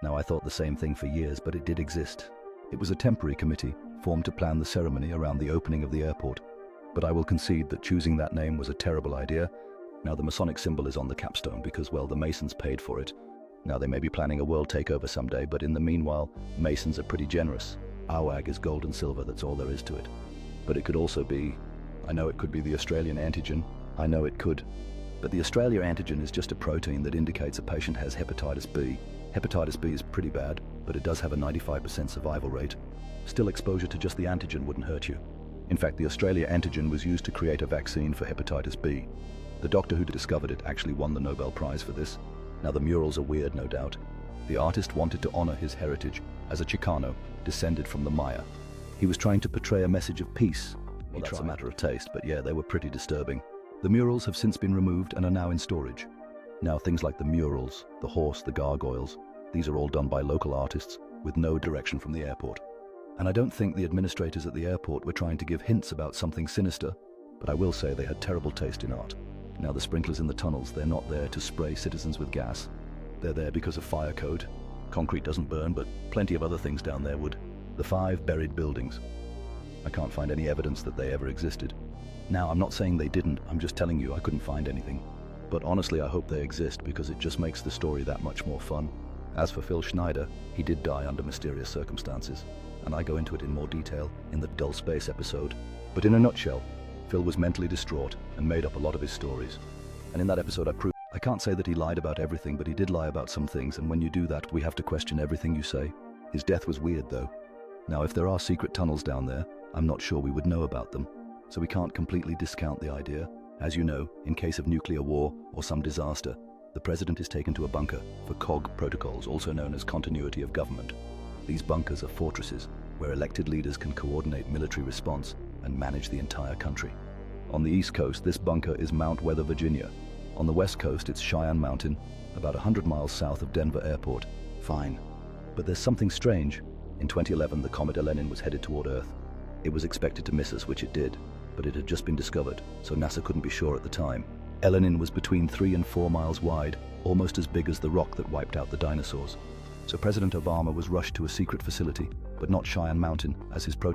Now, I thought the same thing for years, but it did exist. It was a temporary committee formed to plan the ceremony around the opening of the airport. But I will concede that choosing that name was a terrible idea. Now, the Masonic symbol is on the capstone because, well, the Masons paid for it. Now, they may be planning a world takeover someday, but in the meanwhile, Masons are pretty generous. AWAG is gold and silver, that's all there is to it. But it could also be, I know it could be the Australian antigen, I know it could. But the Australia antigen is just a protein that indicates a patient has hepatitis B. Hepatitis B is pretty bad, but it does have a 95% survival rate. Still, exposure to just the antigen wouldn't hurt you. In fact, the Australia antigen was used to create a vaccine for hepatitis B. The doctor who discovered it actually won the Nobel Prize for this. Now, the murals are weird, no doubt. The artist wanted to honor his heritage as a Chicano, descended from the Maya. He was trying to portray a message of peace. Well, that's a matter of taste, but yeah, they were pretty disturbing. The murals have since been removed and are now in storage. Now, things like the murals, the horse, the gargoyles, these are all done by local artists with no direction from the airport. And I don't think the administrators at the airport were trying to give hints about something sinister, but I will say they had terrible taste in art. Now, the sprinklers in the tunnels, they're not there to spray citizens with gas. They're there because of fire code. Concrete doesn't burn, but plenty of other things down there would. The 5 buried buildings. I can't find any evidence that they ever existed. Now, I'm not saying they didn't, I'm just telling you I couldn't find anything. But honestly, I hope they exist because it just makes the story that much more fun. As for Phil Schneider, he did die under mysterious circumstances, and I go into it in more detail in the Dull Space episode. But in a nutshell, Phil was mentally distraught and made up a lot of his stories. And in that episode I can't say that he lied about everything, but he did lie about some things, and when you do that, we have to question everything you say. His death was weird, though. Now, if there are secret tunnels down there, I'm not sure we would know about them, so we can't completely discount the idea. As you know, in case of nuclear war or some disaster, the president is taken to a bunker for COG protocols, also known as continuity of government. These bunkers are fortresses where elected leaders can coordinate military response and manage the entire country. On the East Coast, this bunker is Mount Weather, Virginia. On the West Coast, it's Cheyenne Mountain, about 100 miles south of Denver Airport. Fine. But there's something strange. In 2011, the comet Elenin was headed toward Earth. It was expected to miss us, which it did, but it had just been discovered, so NASA couldn't be sure at the time. Elenin was between 3 and 4 miles wide, almost as big as the rock that wiped out the dinosaurs. So President Obama was rushed to a secret facility, but not Cheyenne Mountain, as his protocol